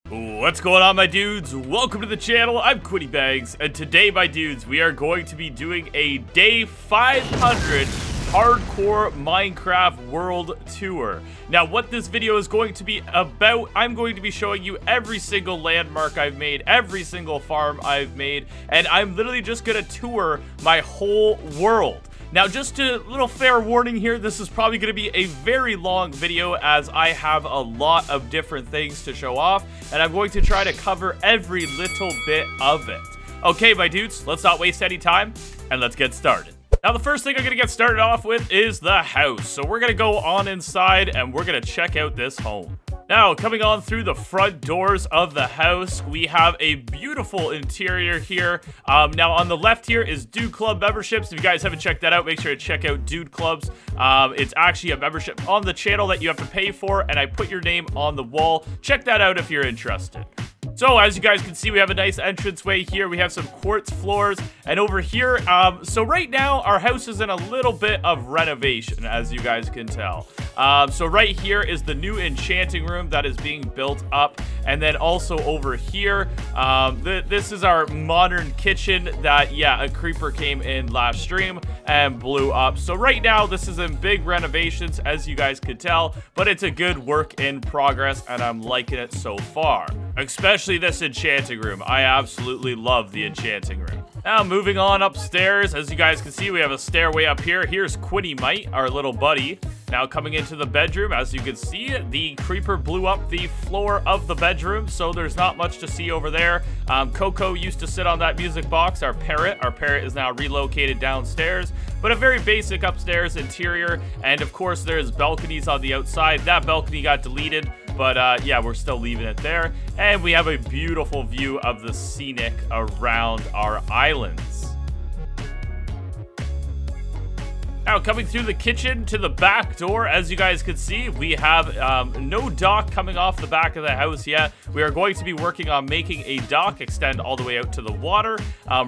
What's going on, my dudes? Welcome to the channel. I'm Quinny Bags, and today, my dudes, we are going to be doing a day 500 hardcore Minecraft world tour. Now, what this video is going to be about, I'm going to be showing you every single landmark I've made, every single farm I've made, and I'm literally just gonna tour my whole world. Now, just a little fair warning here, this is probably going to be a very long video as I have a lot of different things to show off, and I'm going to try to cover every little bit of it. Okay, my dudes, let's not waste any time, and let's get started. Now, the first thing I'm going to get started off with is the house. So we're going to go on inside, and we're going to check out this home. Now, coming on through the front doors of the house, we have a beautiful interior here. Now, on the left here is Dude Club memberships. If you guys haven't checked that out, make sure to check out Dude Clubs. It's actually a membership on the channel that you have to pay for, and I put your name on the wall. Check that out if you're interested. So, as you guys can see, we have a nice entranceway here. We have some quartz floors, and over here, so right now, our house is in a little bit of renovation, as you guys can tell. So right here is the new Enchanting Room that is being built up, and then also over here, this is our modern kitchen that, yeah, a creeper came in last stream and blew up. So right now, this is in big renovations, as you guys could tell, but it's a good work in progress, and I'm liking it so far. Especially this Enchanting Room. I absolutely love the Enchanting Room. Now, moving on upstairs, as you guys can see, we have a stairway up here. Here's Quinny Mite, our little buddy. Now, coming into the bedroom, as you can see, the creeper blew up the floor of the bedroom, so there's not much to see over there. Coco used to sit on that music box, our parrot. Our parrot is now relocated downstairs, but a very basic upstairs interior. And, of course, there's balconies on the outside. That balcony got deleted, but yeah, we're still leaving it there. And we have a beautiful view of the scenic around our islands. Now, coming through the kitchen to the back door, as you guys can see, we have no dock coming off the back of the house yet. We are going to be working on making a dock extend all the way out to the water.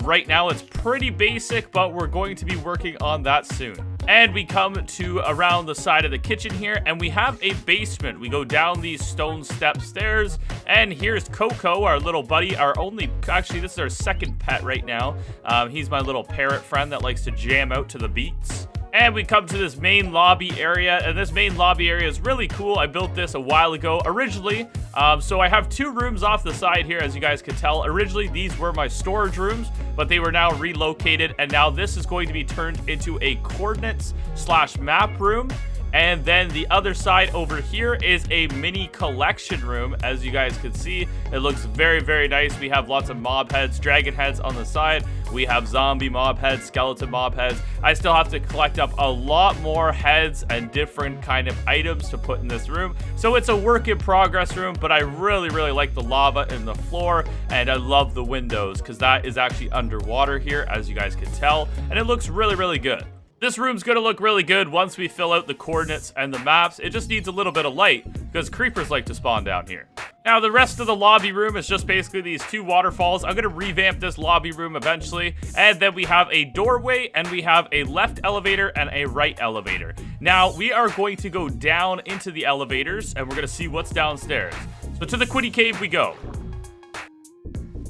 Right now, it's pretty basic, but we're going to be working on that soon. And we come to around the side of the kitchen here, and we have a basement. We go down these stone step stairs, and here's Coco, our little buddy, actually, this is our second pet right now. He's my little parrot friend that likes to jam out to the beats. And we come to this main lobby area, and this main lobby area is really cool. I built this a while ago originally. So I have two rooms off the side here, as you guys can tell. Originally, these were my storage rooms, but they were now relocated, and now this is going to be turned into a coordinates/map room. And then the other side over here is a mini collection room. As you guys can see, it looks very, very nice. We have lots of mob heads, dragon heads on the side. We have zombie mob heads, skeleton mob heads. I still have to collect up a lot more heads and different kind of items to put in this room. So it's a work in progress room, but I really, really like the lava in the floor, and I love the windows because that is actually underwater here, as you guys can tell, and it looks really, really good. This room's gonna look really good once we fill out the coordinates and the maps. It just needs a little bit of light because creepers like to spawn down here. Now, the rest of the lobby room is just basically these two waterfalls. I'm gonna revamp this lobby room eventually. And then we have a doorway, and we have a left elevator and a right elevator. Now, we are going to go down into the elevators, and we're gonna see what's downstairs. So to the Quinny Cave we go.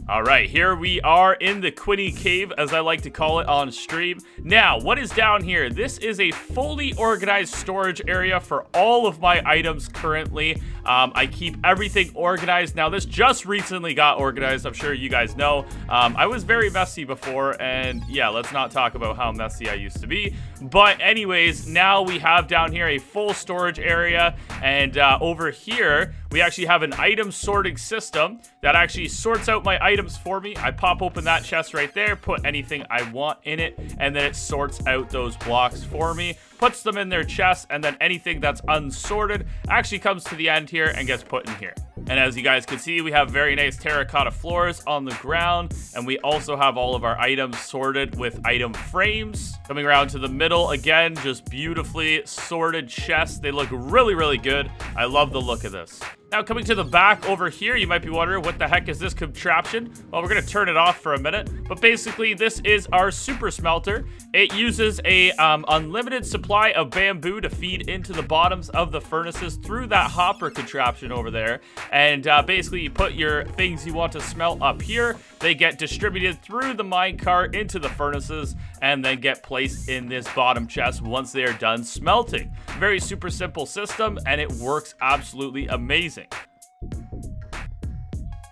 All right, here we are in the Quinny Cave, as I like to call it on stream. Now, what is down here? This is a fully organized storage area for all of my items currently. I keep everything organized. Now, this just recently got organized. I'm sure you guys know. I was very messy before, and yeah, let's not talk about how messy I used to be. But anyways, now we have down here a full storage area, and over here, we actually have an item sorting system that actually sorts out my items for me. I pop open that chest right there, put anything I want in it, and then it sorts out those blocks for me, puts them in their chest, and then anything that's unsorted actually comes to the end here and gets put in here. And as you guys can see, we have very nice terracotta floors on the ground, and we also have all of our items sorted with item frames. Coming around to the middle, again, just beautifully sorted chests. They look really, really good. I love the look of this. Now, coming to the back over here, you might be wondering, what the heck is this contraption? Well, we're going to turn it off for a minute. But basically, this is our super smelter. It uses a unlimited supply of bamboo to feed into the bottoms of the furnaces through that hopper contraption over there. And basically, you put your things you want to smelt up here. They get distributed through the minecart into the furnaces and then get placed in this bottom chest once they are done smelting. Very super simple system, and it works absolutely amazing.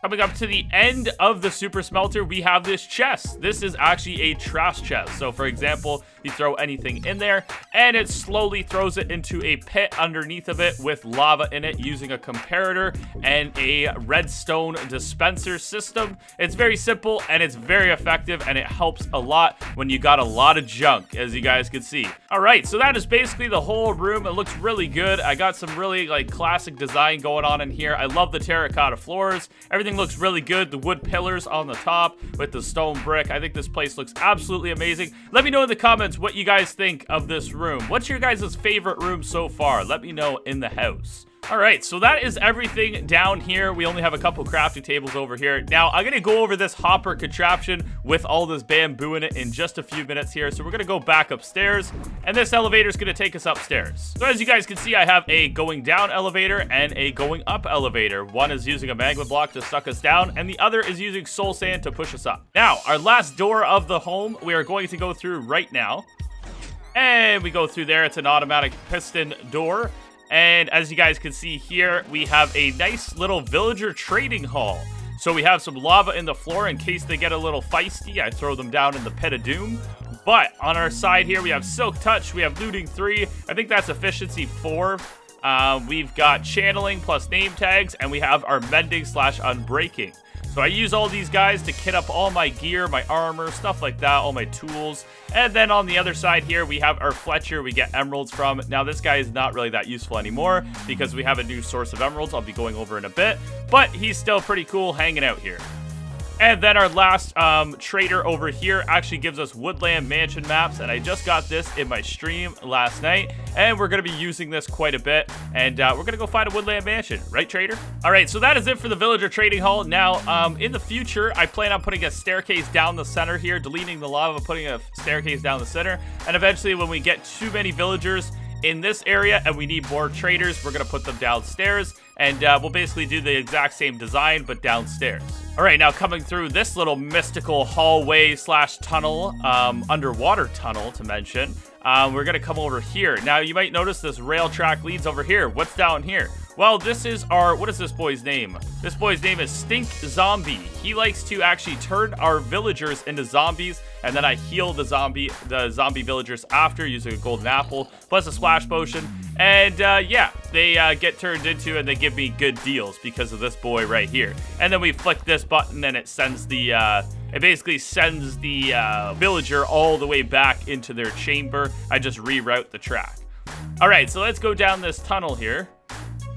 Coming up to the end of the super smelter, we have this chest. This is actually a trash chest. So for example, you throw anything in there and it slowly throws it into a pit underneath of it with lava in it using a comparator and a redstone dispenser system. It's very simple and it's very effective, and it helps a lot when you got a lot of junk, as you guys can see. All right, so that is basically the whole room. It looks really good. I got some really like classic design going on in here. I love the terracotta floors. Everything looks really good. The wood pillars on the top with the stone brick. I think this place looks absolutely amazing. Let me know in the comments what you guys think of this room. What's your guys' favorite room so far? Let me know in the house. All right, so that is everything down here. We only have a couple crafting tables over here. Now, I'm going to go over this hopper contraption with all this bamboo in it in just a few minutes here. So we're going to go back upstairs, and this elevator is going to take us upstairs. So as you guys can see, I have a going down elevator and a going up elevator. One is using a magma block to suck us down, and the other is using soul sand to push us up. Now, our last door of the home, we are going to go through right now. And we go through there. It's an automatic piston door. And as you guys can see here, we have a nice little villager trading hall. So we have some lava in the floor in case they get a little feisty. I throw them down in the pit of doom. But on our side here, we have Silk Touch. We have Looting 3. I think that's Efficiency 4. We've got Channeling plus Name Tags. And we have our Mending / Unbreaking. So I use all these guys to kit up all my gear, my armor, stuff like that, all my tools. And then on the other side here, we have our Fletcher we get emeralds from. Now, this guy is not really that useful anymore because we have a new source of emeralds I'll be going over in a bit. But he's still pretty cool hanging out here. And then our last trader over here actually gives us woodland mansion maps. And I just got this in my stream last night. And we're going to be using this quite a bit. And we're going to go find a woodland mansion. Right, trader? All right, so that is it for the villager trading hall. Now, in the future, I plan on putting a staircase down the center here. Deleting the lava, putting a staircase down the center. And eventually, when we get too many villagers in this area and we need more traders, we're going to put them downstairs. And we'll basically do the exact same design, but downstairs. All right, now coming through this little mystical hallway / tunnel, underwater tunnel to mention, we're gonna come over here. Now, you might notice this rail track leads over here. What's down here? Well, this is our, what is this boy's name? This boy's name is Stink Zombie. He likes to actually turn our villagers into zombies, and then I heal the zombie villagers after using a golden apple, plus a splash potion. And yeah, they get turned into, and they give me good deals because of this boy right here. And then we flick this button and it sends the, it basically sends the villager all the way back into their chamber. I just reroute the track. All right, so let's go down this tunnel here.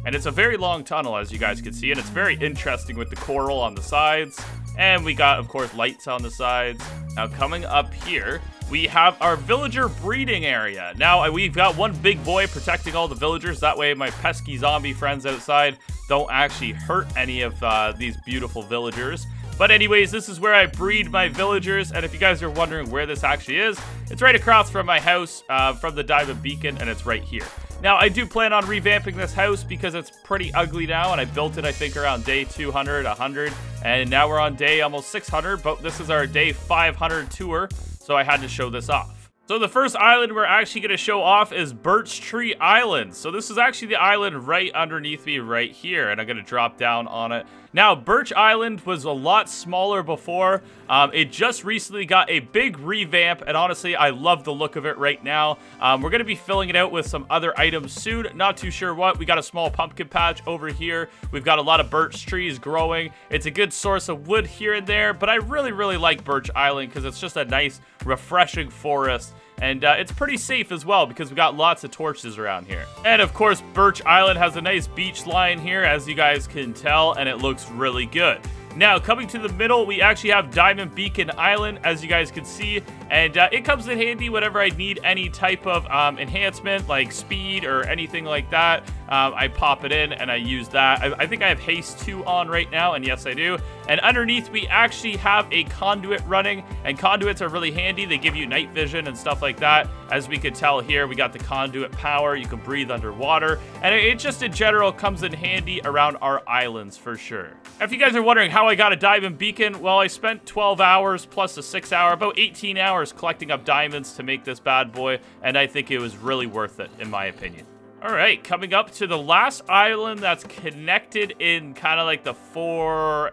And it's a very long tunnel, as you guys can see, and it's very interesting with the coral on the sides. And we got, of course, lights on the sides. Now, coming up here, we have our villager breeding area. Now, we've got one big boy protecting all the villagers. That way, my pesky zombie friends outside don't actually hurt any of these beautiful villagers. But anyways, this is where I breed my villagers. And if you guys are wondering where this actually is, it's right across from my house, from the Diamond Beacon, and it's right here. Now, I do plan on revamping this house because it's pretty ugly now, and I built it, I think, around day 200, 100, and now we're on day almost 600, but this is our day 500 tour, so I had to show this off. So the first island we're actually going to show off is Birch Tree Island. So this is actually the island right underneath me right here, and I'm going to drop down on it. Now, Birch Island was a lot smaller before. It just recently got a big revamp, and honestly, I love the look of it right now. We're going to be filling it out with some other items soon. Not too sure what. We got a small pumpkin patch over here. We've got a lot of birch trees growing. It's a good source of wood here and there, but I really, really like Birch Island because it's just a nice, refreshing forest. And it's pretty safe as well because we got lots of torches around here. And of course, Birch Island has a nice beach line here, as you guys can tell, and it looks really good. Now, coming to the middle, we actually have Diamond Beacon Island, as you guys can see, and it comes in handy whenever I need any type of enhancement, like speed or anything like that. I pop it in and I use that. I think I have haste 2 on right now, and yes, I do. And underneath, we actually have a conduit running, and conduits are really handy. They give you night vision and stuff like that. As we could tell here, we got the conduit power. You can breathe underwater, and it just in general comes in handy around our islands for sure. If you guys are wondering how I got a diamond beacon, well, I spent 12 hours plus a 6 hour, about 18 hours collecting up diamonds to make this bad boy, and I think it was really worth it, in my opinion. All right, coming up to the last island that's connected in kind of like the 4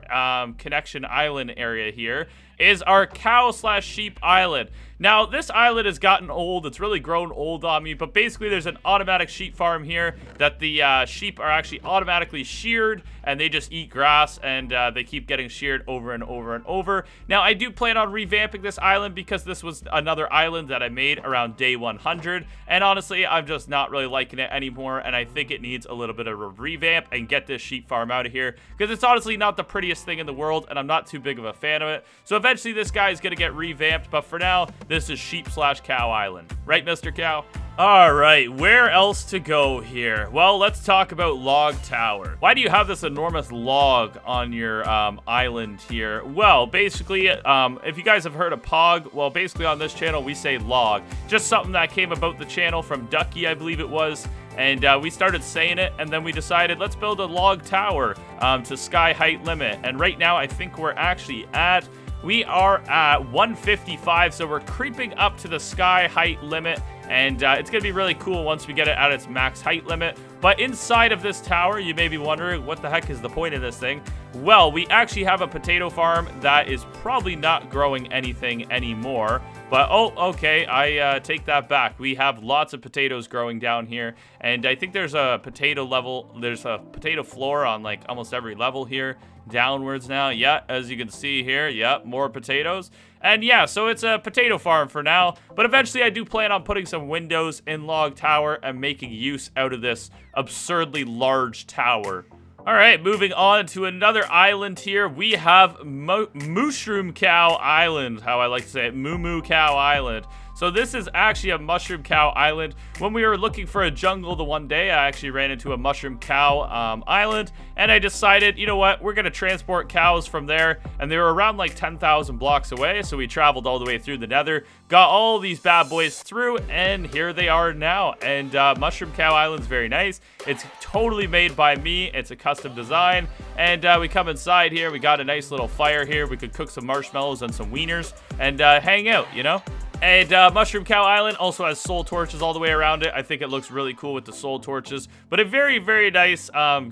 connection island area here is our cow/sheep island. Now, this island has gotten old. It's really grown old on me, but basically there's an automatic sheep farm here that the sheep are actually automatically sheared, and they just eat grass, and they keep getting sheared over and over and over. Now, I do plan on revamping this island because this was another island that I made around day 100, and honestly, I'm just not really liking it anymore, and I think it needs a little bit of a revamp and get this sheep farm out of here because it's honestly not the prettiest thing in the world, and I'm not too big of a fan of it. So eventually, this guy is going to get revamped, but for now, this is sheep/cow island. Right, Mr. Cow? All right, where else to go here? Well, let's talk about log tower. Why do you have this enormous log on your island here? Well, basically, if you guys have heard of Pog, well, basically on this channel, we say log. Just something that came about the channel from Ducky, I believe it was. And we started saying it, and then we decided, let's build a log tower to sky height limit. And right now, I think we're actually at... We are at 155, so we're creeping up to the sky height limit, and it's going to be really cool once we get it at its max height limit. But inside of this tower, you may be wondering, what the heck is the point of this thing? Well, we actually have a potato farm that is probably not growing anything anymore. But, oh, okay, I take that back. We have lots of potatoes growing down here, and I think there's a potato level, there's a potato floor on, like, almost every level here. Downwards now, yeah, as you can see here, yeah, more potatoes. And yeah, so it's a potato farm for now, but eventually I do plan on putting some windows in log tower and making use out of this absurdly large tower. All right, moving on to another island here. We have Mushroom Cow Island, how I like to say it, Moo Moo Cow Island. So this is actually a mushroom cow island. When we were looking for a jungle the one day, I actually ran into a mushroom cow island, and I decided, you know what, we're gonna transport cows from there, and they were around like 10,000 blocks away, so we traveled all the way through the nether, got all these bad boys through, and here they are now. And Mushroom Cow Island's very nice. It's totally made by me. It's a custom design, and we come inside here. We got a nice little fire here. We could cook some marshmallows and some wieners and hang out, you know? And Mushroom Cow Island also has soul torches all the way around it. I think it looks really cool with the soul torches. But a very, very nice,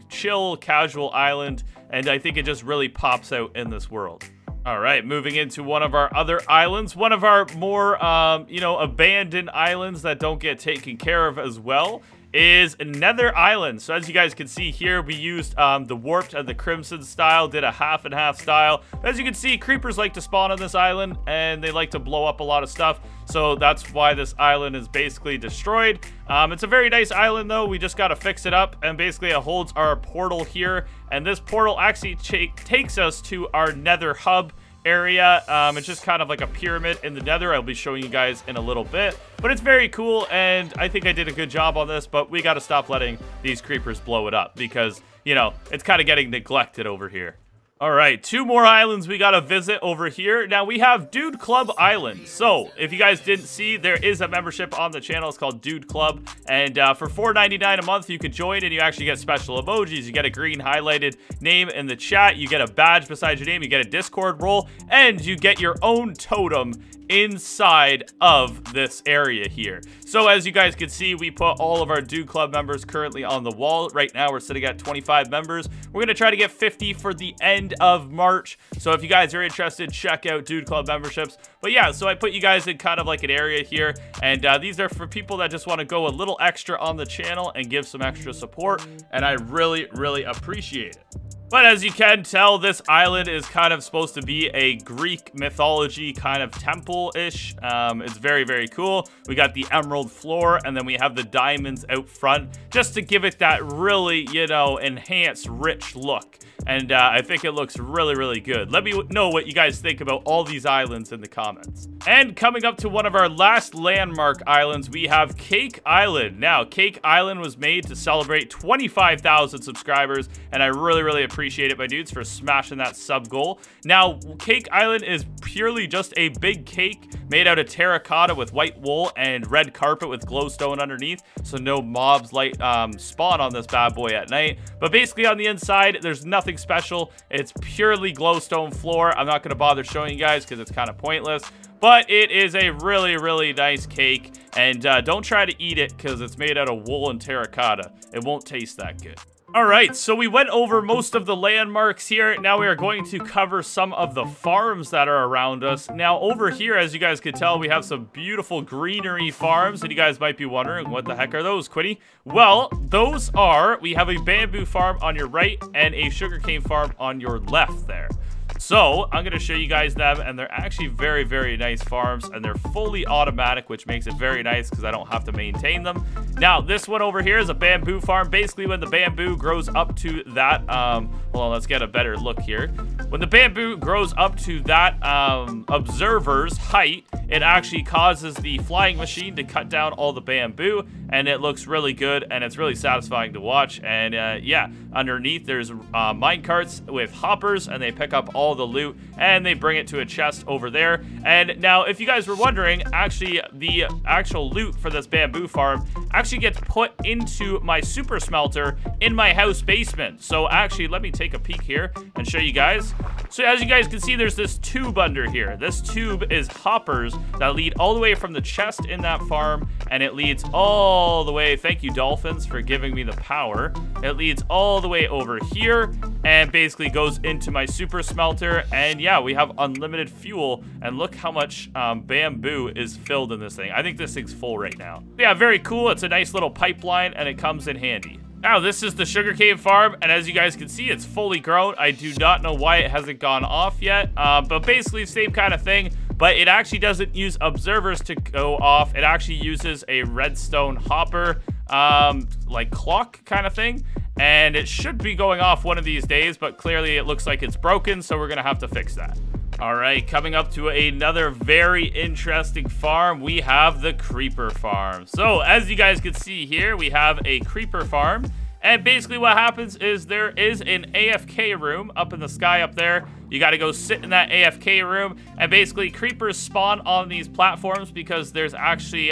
chill, casual island. And I think it just really pops out in this world. All right, moving into one of our other islands. One of our more, you know, abandoned islands that don't get taken care of as well is Nether Island. So as you guys can see here, we used the warped and the crimson style, did a half and half style. As you can see, creepers like to spawn on this island, and they like to blow up a lot of stuff. So that's why this island is basically destroyed. It's a very nice island though. We just got to fix it up, and basically it holds our portal here. And this portal actually takes us to our Nether Hub area. It's just kind of like a pyramid in the nether. I'll be showing you guys in a little bit, but it's very cool, and I think I did a good job on this, but we got to stop letting these creepers blow it up because, you know, it's kind of getting neglected over here. All right, 2 more islands we got to visit over here. Now, we have Dude Club Island. So, if you guys didn't see, there is a membership on the channel. It's called Dude Club. And for $4.99 a month, you could join, and you actually get special emojis. You get a green highlighted name in the chat. You get a badge beside your name. You get a Discord role. And you get your own totem inside of this area here. So as you guys can see, we put all of our Dude Club members currently on the wall. Right now we're sitting at 25 members. We're gonna try to get 50 for the end of March. So if you guys are interested, check out Dude Club memberships. But yeah, so I put you guys in kind of like an area here, and these are for people that just want to go a little extra on the channel and give some extra support, and I really, really appreciate it. But as you can tell, this island is kind of supposed to be a Greek mythology kind of temple-ish. It's very, very cool. We got the emerald floor, and then we have the diamonds out front, just to give it that really, you know, enhanced, rich look. And I think it looks really, really good. Let me know what you guys think about all these islands in the comments. And coming up to one of our last landmark islands, we have Cake Island. Now, Cake Island was made to celebrate 25,000 subscribers, and I really, really appreciate it, my dudes, for smashing that sub goal. Now, Cake Island is purely just a big cake made out of terracotta with white wool and red carpet with glowstone underneath, so no mobs spawn on this bad boy at night. But basically on the inside, there's nothing special. It's purely glowstone floor. I'm not going to bother showing you guys because it's kind of pointless. But it is a really, really nice cake. And don't try to eat it because it's made out of wool and terracotta. It won't taste that good. Alright, so we went over most of the landmarks here. Now we are going to cover some of the farms that are around us. Now over here, as you guys can tell, we have some beautiful greenery farms. And you guys might be wondering, what the heck are those, Quinny? Well, those are, we have a bamboo farm on your right and a sugarcane farm on your left there. So, I'm going to show you guys them, and they're actually very, very nice farms, and they're fully automatic, which makes it very nice because I don't have to maintain them. Now, this one over here is a bamboo farm. Basically, when the bamboo grows up to that, hold on, let's get a better look here. When the bamboo grows up to that observer's height, it actually causes the flying machine to cut down all the bamboo, and it looks really good, and it's really satisfying to watch. And yeah, underneath there's mine carts with hoppers, and they pick up all the loot and they bring it to a chest over there. And now, if you guys were wondering, actually the actual loot for this bamboo farm actually gets put into my super smelter in my house basement. So actually, let me take a peek here and show you guys. So as you guys can see, there's this tube under here. This tube is hoppers that lead all the way from the chest in that farm, and it leads all the way, thank you dolphins for giving me the power, it leads all the way over here and basically goes into my super smelter. And yeah, we have unlimited fuel, and look how much bamboo is filled in this thing. I think this thing's full right now. Yeah, very cool. It's a nice little pipeline, and it comes in handy. Now, this is the sugarcane farm, and as you guys can see, it's fully grown. I do not know why it hasn't gone off yet, but basically same kind of thing, but it actually doesn't use observers to go off. It actually uses a redstone hopper, like clock kind of thing, and it should be going off one of these days, but clearly it looks like it's broken, so we're gonna have to fix that. All right, coming up to another very interesting farm, we have the creeper farm. So as you guys can see here, we have a creeper farm, and basically what happens is there is an AFK room up in the sky up there. You got to go sit in that AFK room, and basically creepers spawn on these platforms because there's actually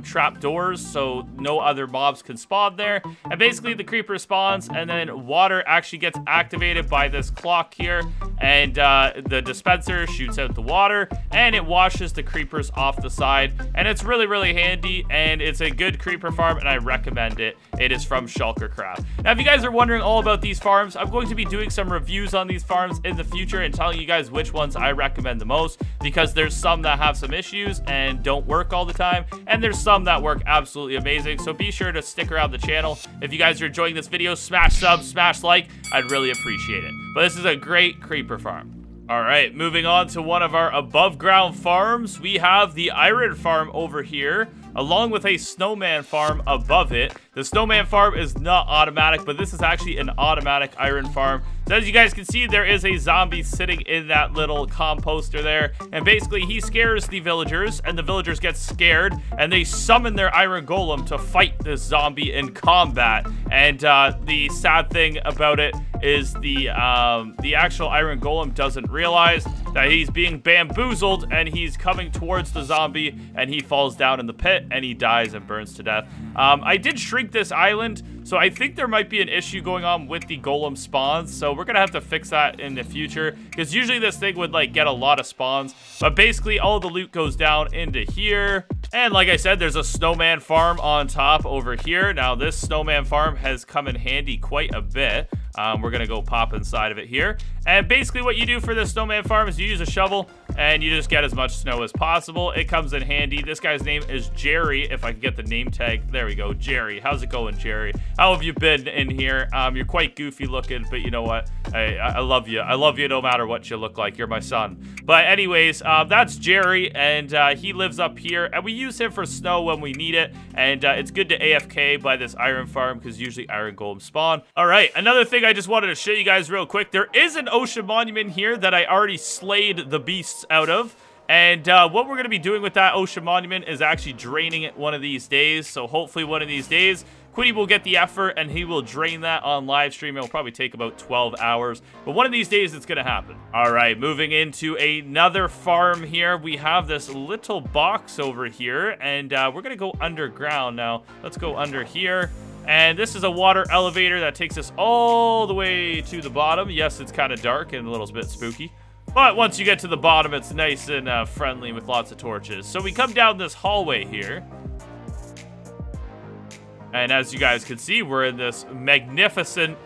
trap doors, so no other mobs can spawn there. And basically the creeper spawns, and then water actually gets activated by this clock here, and the dispenser shoots out the water, and it washes the creepers off the side. And it's really, really handy, and it's a good creeper farm, and I recommend it. It is from Shulker Craft. Now, if you guys are wondering all about these farms, I'm going to be doing some reviews on these farms in the future and telling you guys which ones I recommend the most, because there's some that have some issues and don't work all the time, and there's some that work absolutely amazing. So be sure to stick around the channel. If you guys are enjoying this video, smash sub, smash like, I'd really appreciate it. But this is a great creeper farm. All right, moving on to one of our above ground farms, we have the Iron Farm over here, along with a Snowman Farm above it. The Snowman Farm is not automatic, but this is actually an automatic iron farm. So as you guys can see, there is a zombie sitting in that little composter there, and basically he scares the villagers, and the villagers get scared, and they summon their iron golem to fight this zombie in combat. And the sad thing about it is the actual iron golem doesn't realize that he's being bamboozled, and he's coming towards the zombie, and he falls down in the pit, and he dies and burns to death. I did shrink this island, so I think there might be an issue going on with the golem spawns, so we're gonna have to fix that in the future, because usually this thing would like get a lot of spawns. But basically all the loot goes down into here, and like I said, there's a Snowman Farm on top over here. Now this Snowman Farm has come in handy quite a bit. We're gonna go pop inside of it here, and basically what you do for this Snowman Farm is you use a shovel and you just get as much snow as possible. It comes in handy. This guy's name is Jerry, if I can get the name tag. There we go, Jerry. How's it going, Jerry? How have you been in here? You're quite goofy looking, but you know what? I love you. I love you no matter what you look like. You're my son. But anyways, that's Jerry, and he lives up here, and we use him for snow when we need it, and it's good to AFK by this iron farm, because usually iron golem spawn. All right, another thing I just wanted to show you guys real quick. There is an ocean monument here that I already slayed the beasts out of. And what we're going to be doing with that ocean monument is actually draining it one of these days. So hopefully one of these days, Quinny will get the effort and he will drain that on live stream. It'll probably take about 12 hours. But one of these days, it's going to happen. All right, moving into another farm here. We have this little box over here. And we're going to go underground now. Let's go under here. And this is a water elevator that takes us all the way to the bottom. Yes, it's kind of dark and a little bit spooky. But once you get to the bottom, it's nice and friendly with lots of torches. So we come down this hallway here. And as you guys can see, we're in this magnificent,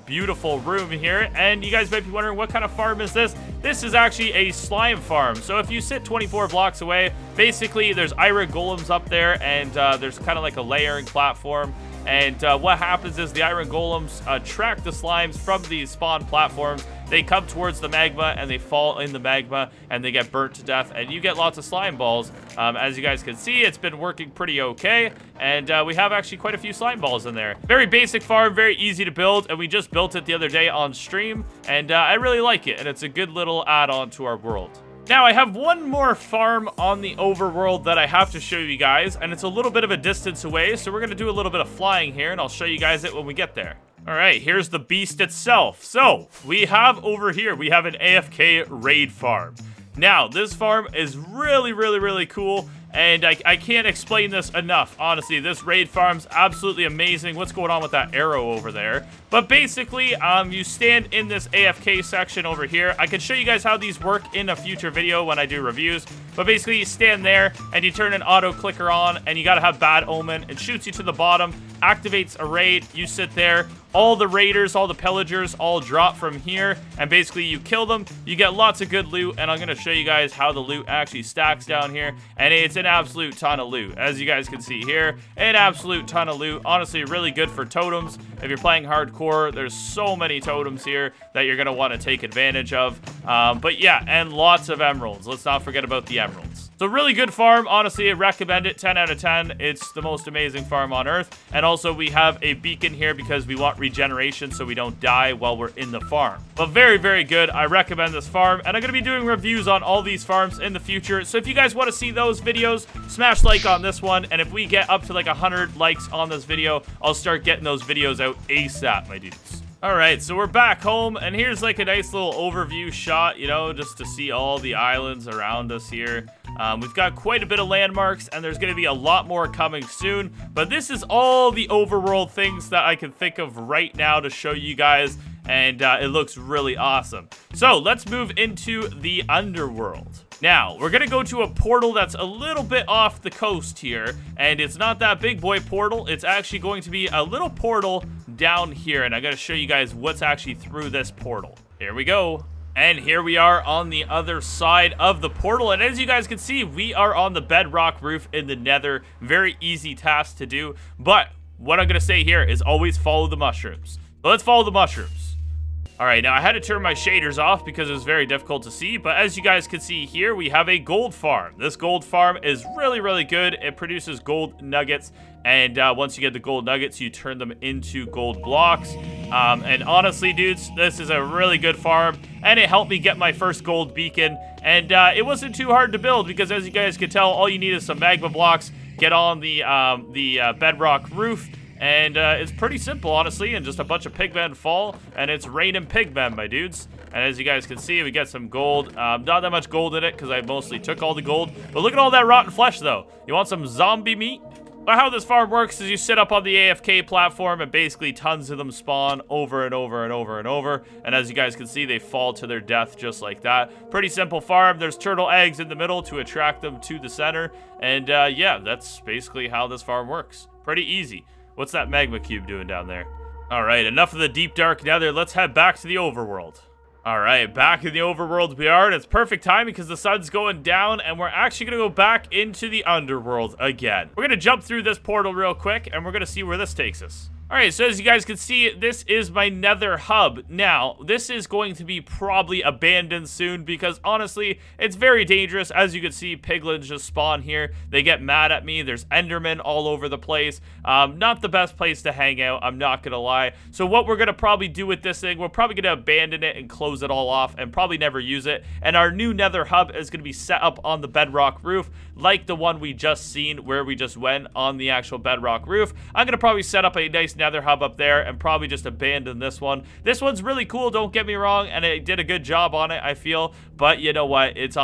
beautiful room here. And you guys might be wondering, what kind of farm is this? This is actually a slime farm. So if you sit 24 blocks away, basically there's iron golems up there. And there's kind of like a layering platform. And what happens is the iron golems track the slimes from these spawn platforms. They come towards the magma and they fall in the magma and they get burnt to death, and you get lots of slime balls. As you guys can see, it's been working pretty okay, and we have actually quite a few slime balls in there. Very basic farm, very easy to build, and we just built it the other day on stream, and I really like it, and it's a good little add-on to our world. Now, I have one more farm on the overworld that I have to show you guys, and it's a little bit of a distance away, so we're going to do a little bit of flying here, and I'll show you guys it when we get there. All right, here's the beast itself. So, we have over here, we have an AFK Raid Farm. Now, this farm is really, really, really cool, and I can't explain this enough. Honestly, this raid farm's absolutely amazing. What's going on with that arrow over there? But basically, you stand in this AFK section over here. I can show you guys how these work in a future video when I do reviews. But basically, you stand there, and you turn an auto clicker on, and you gotta have Bad Omen. It shoots you to the bottom, activates a raid. You sit there. All the raiders, all the pillagers, all drop from here, and basically you kill them. You get lots of good loot, and I'm going to show you guys how the loot actually stacks down here, and it's an absolute ton of loot. As you guys can see here, an absolute ton of loot. Honestly, really good for totems. If you're playing hardcore, there's so many totems here that you're going to want to take advantage of. But yeah, and lots of emeralds. Let's not forget about the emeralds. So really good farm. Honestly, I recommend it. 10 out of 10. It's the most amazing farm on Earth. And also, we have a beacon here because we want regeneration so we don't die while we're in the farm. But very, very good. I recommend this farm. And I'm going to be doing reviews on all these farms in the future. So if you guys want to see those videos, smash like on this one. And if we get up to like 100 likes on this video, I'll start getting those videos out ASAP, my dudes. All right, so we're back home, and here's like a nice little overview shot, you know, just to see all the islands around us here. We've got quite a bit of landmarks, and there's going to be a lot more coming soon, but this is all the overworld things that I can think of right now to show you guys, and it looks really awesome. So let's move into the Underworld. Now, we're going to go to a portal that's a little bit off the coast here, and it's not that big boy portal. It's actually going to be a little portal down here, and I'm going to show you guys what's actually through this portal. Here we go. And here we are on the other side of the portal, and as you guys can see, we are on the bedrock roof in the Nether. Very easy task to do, but what I'm going to say here is always follow the mushrooms. So let's follow the mushrooms. All right, now I had to turn my shaders off because it was very difficult to see, but as you guys can see here, we have a gold farm. This gold farm is really, really good. It produces gold nuggets, and once you get the gold nuggets, you turn them into gold blocks. And honestly, dudes, this is a really good farm, and it helped me get my first gold beacon, and it wasn't too hard to build because as you guys can tell, all you need is some magma blocks, get on the bedrock roof, and it's pretty simple, honestly, and just a bunch of pigmen fall, and it's raining pigmen, my dudes. And as you guys can see, we get some gold. Not that much gold in it, because I mostly took all the gold. But look at all that rotten flesh, though. You want some zombie meat? But how this farm works is you sit up on the AFK platform, and basically tons of them spawn over and over and over and over. And as you guys can see, they fall to their death just like that. Pretty simple farm. There's turtle eggs in the middle to attract them to the center. And yeah, that's basically how this farm works. Pretty easy. What's that magma cube doing down there? All right, enough of the deep dark nether. Let's head back to the overworld. All right, back in the overworld we are, and it's perfect time because the sun's going down, and we're actually going to go back into the underworld again. We're going to jump through this portal real quick, and we're going to see where this takes us. All right, so as you guys can see, this is my Nether Hub. Now, this is going to be probably abandoned soon because, honestly, it's very dangerous. As you can see, piglins just spawn here. They get mad at me. There's Endermen all over the place. Not the best place to hang out, I'm not going to lie. So what we're going to probably do with this thing, we're probably going to abandon it and close it all off and probably never use it. And our new Nether Hub is going to be set up on the bedrock roof, like the one we just seen where we just went on the actual bedrock roof. I'm going to probably set up a nice Nether Hub up there and probably just abandon this one. This one's really cool, don't get me wrong, and it did a good job on it, I feel, but you know what, it's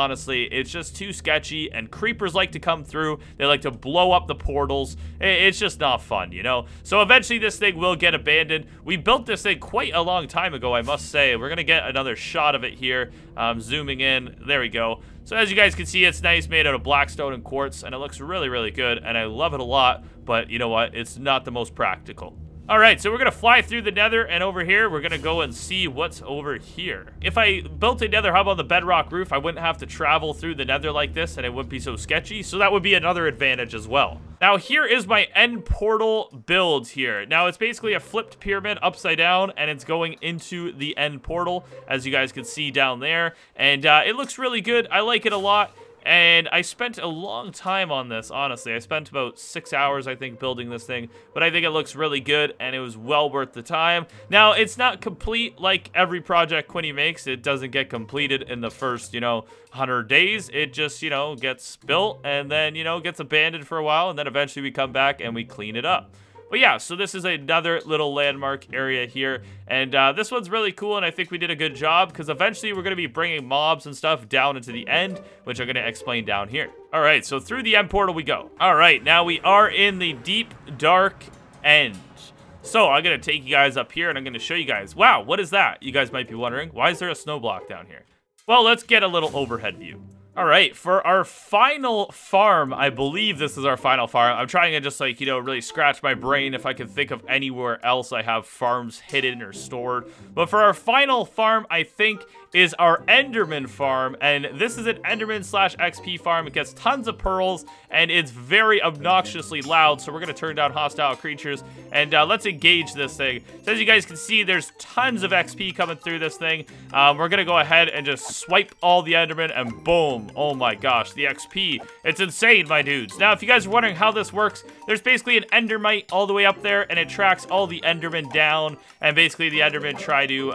just too sketchy, and creepers like to come through. They like to blow up the portals. It's just not fun, you know? So eventually this thing will get abandoned. We built this thing quite a long time ago, I must say. We're gonna get another shot of it here. Zooming in, there we go. So as you guys can see, it's nice, made out of blackstone and quartz, and it looks really, really good, and I love it a lot, but you know what, it's not the most practical. All right, so we're going to fly through the nether, and over here, we're going to go and see what's over here. If I built a nether hub on the bedrock roof, I wouldn't have to travel through the nether like this, and it wouldn't be so sketchy, so that would be another advantage as well. Now, here is my end portal build here. Now, it's basically a flipped pyramid upside down, and it's going into the end portal, as you guys can see down there, and it looks really good. I like it a lot. And I spent a long time on this, honestly. I spent about 6 hours, I think, building this thing. But I think it looks really good, and it was well worth the time. Now, it's not complete like every project Quinny makes. It doesn't get completed in the first, 100 days. It just, gets built and then, gets abandoned for a while. And then eventually we come back and we clean it up. But yeah, so this is another little landmark area here, and this one's really cool, and I think we did a good job, because eventually we're going to be bringing mobs and stuff down into the end, which I'm going to explain down here. All right, so through the end portal we go. All right, now we are in the deep, dark end. So I'm going to take you guys up here, and I'm going to show you guys. Wow, what is that? You guys might be wondering, why is there a snow block down here? Well, let's get a little overhead view. All right, for our final farm, I believe this is our final farm. I'm trying to just, really scratch my brain if I can think of anywhere else I have farms hidden or stored. But for our final farm, I think, is our Enderman Farm. And this is an Enderman/XP farm. It gets tons of pearls, and it's very obnoxiously loud. So we're going to turn down hostile creatures, and let's engage this thing. So as you guys can see, there's tons of XP coming through this thing. We're going to go ahead and just swipe all the Endermen, and boom. Oh my gosh, the XP. It's insane, my dudes. Now, if you guys are wondering how this works, there's basically an Endermite all the way up there, and it tracks all the Endermen down, and basically the Endermen try to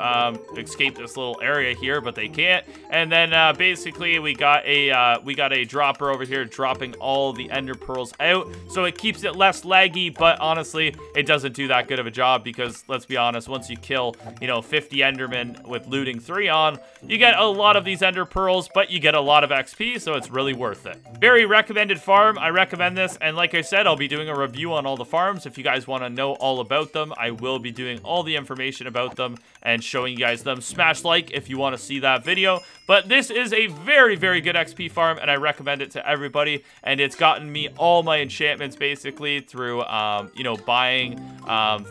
escape this little area here, but they can't. And then basically we got a dropper over here dropping all the ender pearls out, so it keeps it less laggy. But honestly, it doesn't do that good of a job, because let's be honest, once you kill 50 endermen with looting 3 on, you get a lot of these ender pearls, but you get a lot of XP, so it's really worth it. Very recommended farm. I recommend this, and like I said, I'll be doing a review on all the farms. If you guys want to know all about them, I will be doing all the information about them and showing you guys them. Smash like if you want to see that video. But this is a very, very good XP farm, and I recommend it to everybody. And it's gotten me all my enchantments basically through, buying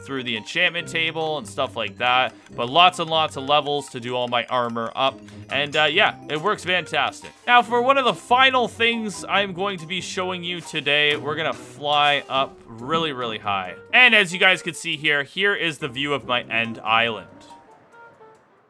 through the enchantment table and stuff like that. But lots and lots of levels to do all my armor up. And yeah, it works fantastic. Now, for one of the final things I'm going to be showing you today, we're going to fly up really, really high. And as you guys can see here, here is the view of my end island.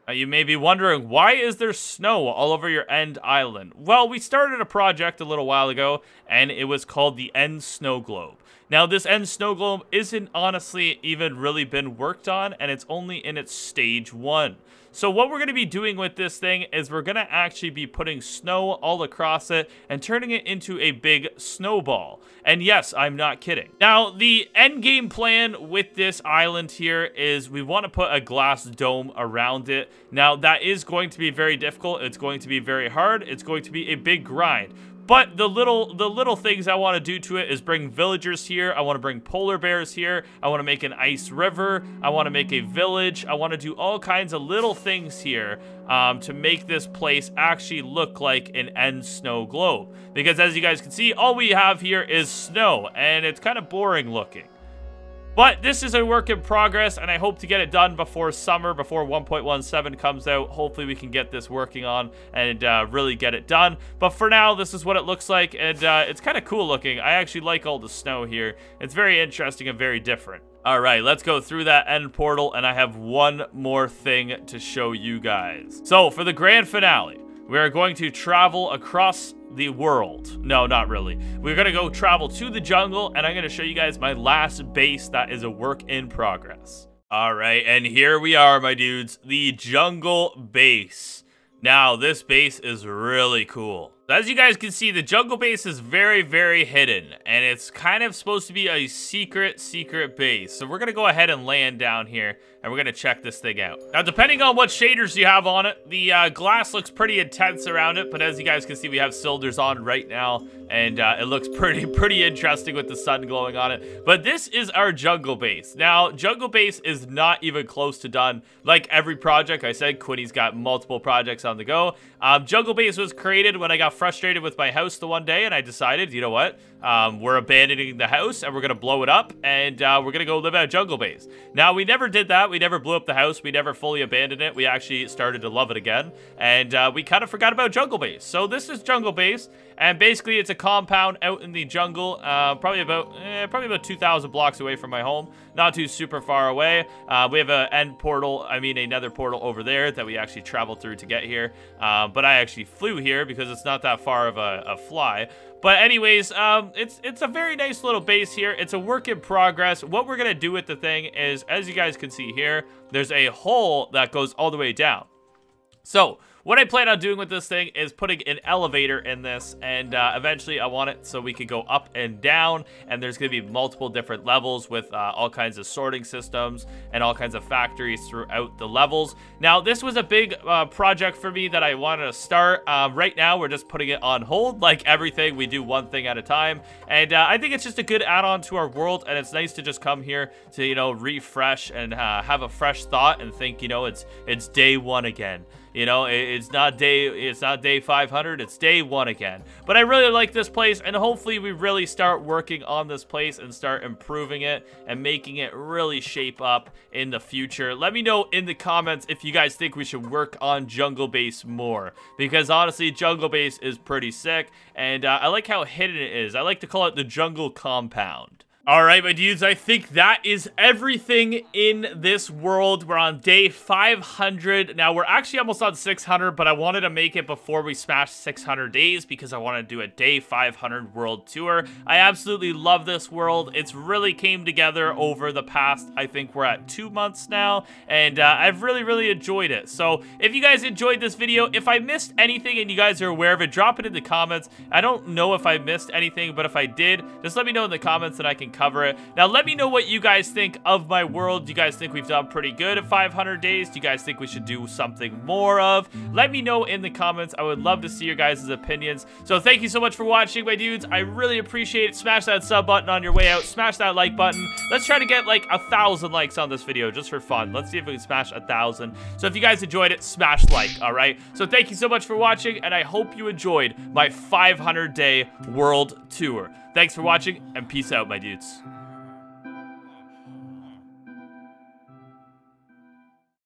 Now, you may be wondering, why is there snow all over your end island? Well, we started a project a little while ago, and it was called the End Snow Globe. Now, this End Snow Globe isn't honestly even really been worked on, and it's only in its stage 1. So what we're going to be doing with this thing is we're going to actually be putting snow all across it and turning it into a big snowball. And yes, I'm not kidding. Now, the end game plan with this island here is we want to put a glass dome around it. Now, that is going to be very difficult. It's going to be very hard. It's going to be a big grind. But the little things I want to do to it is bring villagers here. I want to bring polar bears here. I want to make an ice river. I want to make a village. I want to do all kinds of little things here to make this place actually look like an end snow globe. Because as you guys can see, all we have here is snow, and it's kind of boring looking. But this is a work in progress, and I hope to get it done before summer, before 1.17 comes out. Hopefully we can get this working on and really get it done. But for now, this is what it looks like, and it's kind of cool looking. I actually like all the snow here. It's very interesting and very different. All right, let's go through that end portal, and I have one more thing to show you guys. So for the grand finale, we are going to travel across the world. No, not really. We're gonna go travel to the jungle, and I'm gonna show you guys my last base that is a work in progress. All right, and here we are, my dudes, the jungle base. Now, this base is really cool. As you guys can see, the jungle base is very, very hidden, and it's kind of supposed to be a secret base. So we're gonna go ahead and land down here, and we're gonna check this thing out. Now, depending on what shaders you have on it, the glass looks pretty intense around it, but as you guys can see, we have cylinders on right now, and it looks pretty interesting with the sun glowing on it. But this is our jungle base. Now, jungle base is not even close to done. Like every project, I said, Quinny's got multiple projects on the go. Jungle base was created when I got frustrated with my house the one day, and I decided, you know what, we're abandoning the house and we're gonna blow it up, and we're gonna go live at a jungle base. Now, we never did that. We never blew up the house. We never fully abandoned it. We actually started to love it again, and we kind of forgot about jungle base. So this is jungle base, and basically it's a compound out in the jungle, probably about 2,000 blocks away from my home. Not too super far away. We have a nether portal over there that we actually traveled through to get here. But I actually flew here because it's not that far of a fly. But anyways, it's a very nice little base here. It's a work in progress. What we're gonna do with the thing is, as you guys can see here, there's a hole that goes all the way down. So what I plan on doing with this thing is putting an elevator in this, and eventually I want it so we can go up and down, and there's going to be multiple different levels with all kinds of sorting systems and all kinds of factories throughout the levels. Now, this was a big project for me that I wanted to start. Right now, we're just putting it on hold. Like everything, we do one thing at a time, and I think it's just a good add-on to our world, and it's nice to just come here to, you know, refresh and have a fresh thought and think, you know, it's day one again. You know, it's not day 500, it's day one again. But I really like this place, and hopefully we really start working on this place and start improving it and making it really shape up in the future. Let me know in the comments if you guys think we should work on jungle base more, because honestly, jungle base is pretty sick, and I like how hidden it is. I like to call it the jungle compound. All right, my dudes, I think that is everything in this world. We're on day 500. Now, we're actually almost on 600, but I wanted to make it before we smash 600 days because I want to do a day 500 world tour. I absolutely love this world. It's really came together over the past, I think we're at 2 months now, and I've really enjoyed it. So if you guys enjoyed this video, if I missed anything and you guys are aware of it, drop it in the comments. I don't know if I missed anything, but if I did, just let me know in the comments and I can cover it. Now, let me know what you guys think of my world. Do you guys think we've done pretty good at 500 days? Do you guys think we should do something more of? Let me know in the comments. I would love to see your guys' opinions. So thank you so much for watching, my dudes. I really appreciate it. Smash that sub button on your way out. Smash that like button. Let's try to get like 1,000 likes on this video just for fun. Let's see if we can smash 1,000. So if you guys enjoyed it, smash like, all right? So thank you so much for watching, and I hope you enjoyed my 500-day world tour. Thanks for watching, and peace out, my dudes.